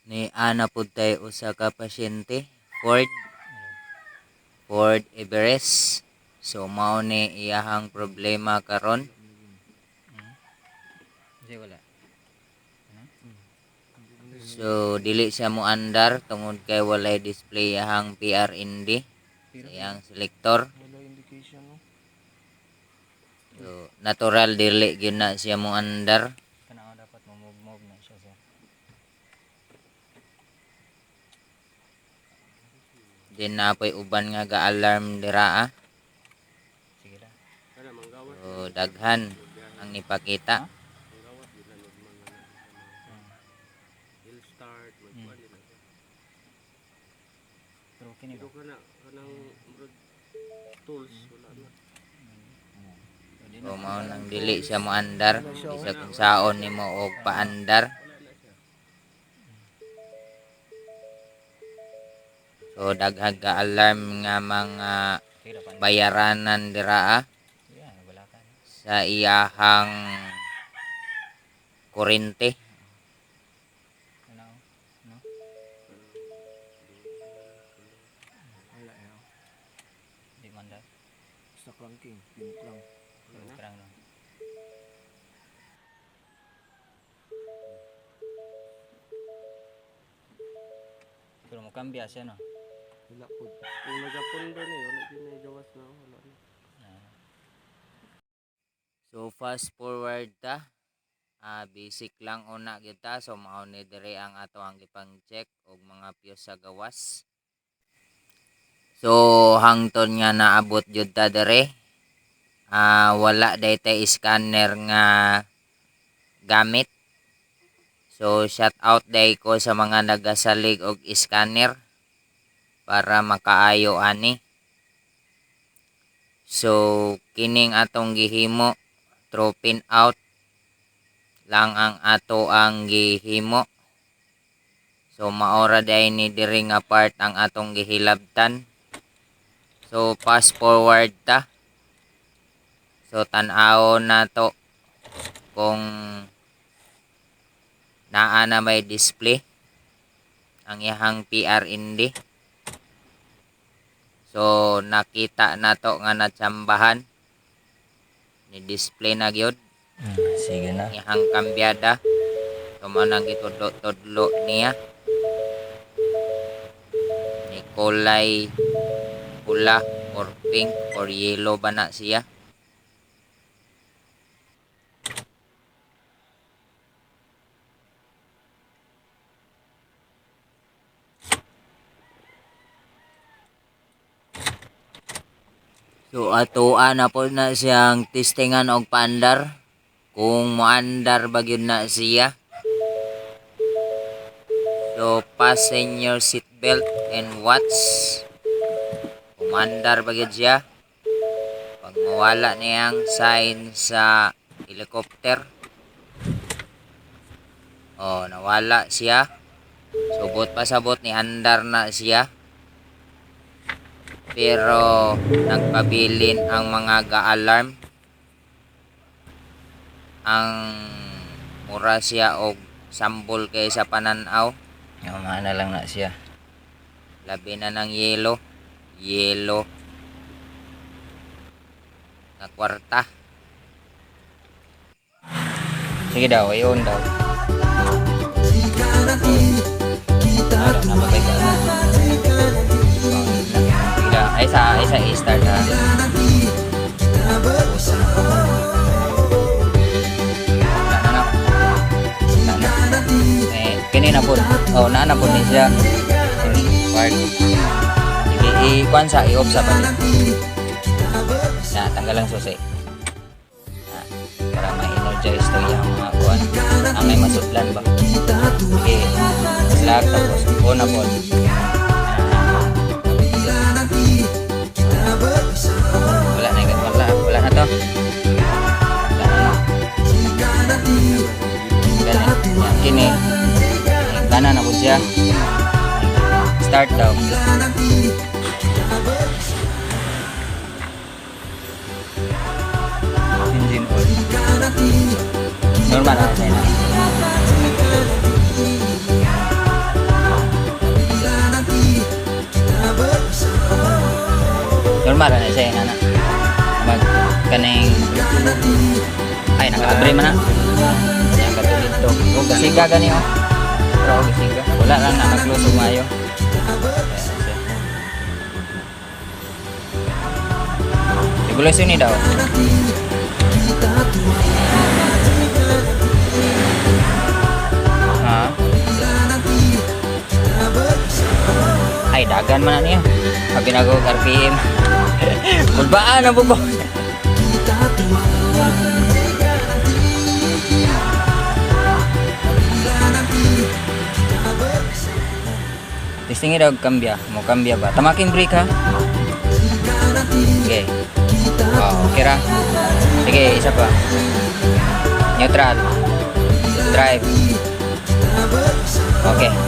Ni ana pud tay usa ka pasyente Ford Everest. So mao ni iyahang problema karon. Wala. So dili siya mo andar tungod kay walay display iyahang PRND sa iyang selector. So natural dili gyud na siya mo andar. Kana dapat mo-move na siya sir. Din napoy uban nga ga-alarm dira. Sige ra. So daghan ang nipakita. Pero kini ba? Tools wala na. So mao nang dili siya mo andar, isa kung saon nimo og paandar. So daghang ka alarm nga mga bayaranan dira Wala ka. sa iyahang kurente. Ano? No? Wala eh. Di man da. Sa cranking, pinuk lang. Kurang no. Pero mo kambya siya no. Wala po. Kung nagapundo ni, wala din na gawas na. Wala na. So fast forward ta. Basic lang una gyud ta, so mao ni dire ang ato ang gipang check og mga fuse sa gawas. So hangtod nga naabot jud ta dire. Wala daytay scanner nga gamit. So shout out day ko sa mga nagasalig og scanner para makaayo ani. So kining atong gihimo through pin out lang ang ato ang gihimo. So maora day ni diri nga part ang atong gihilabtan. So fast forward ta. So tan-aw na to kung naa na may display ang iyahang PRND. So nakita na to nga natsambahan ni display na gyud. Sige na. Iyahang kambyada. So manang gitudlo-tudlo niya. Ni kulay pula or pink or yellow ba na siya. So atoa na po na siyang testingan og paandar. Kung moandar ba gyud na siya. So fasten your seatbelt and watch. Kung moandar ba gyud siya. Pag mawala niyang sign sa helicopter. Nawala siya. Subot pasabot ni andar na siya. Pero nagpabilin ang mga ga-alarm. Ang mura siya og sambol kay sa pananaw. Yung na lang na siya. Labi na ng yellow na kwarta. Sige daw, ayun daw. Napatay ka. Sige daw, isa i-start ha. Kanina po, naana po ni siya. Part. Sige, i-kuhan sa i-off sa balik. Tanggal lang susi. Para ma-energize to yung mga kuhan. May masudlan ba? Sige, slag tapos on na po. Wala na to. Wala na. Ganyan. Kini. Kanan na po siya. Start daw. Engine oil. Normal na. normal na siya na mag kaning ay naka-abre man na yang katulid to o gasiga gani o pero o gasiga wala lang na naglusog maayo regulasyon ni daw ha ay dagan man na niya pag ginagawa RPM kulbaan na bubo testingin daw kambya mau kambya ba tamaking brake ha okay okay ra sige isa pa neutral drive okay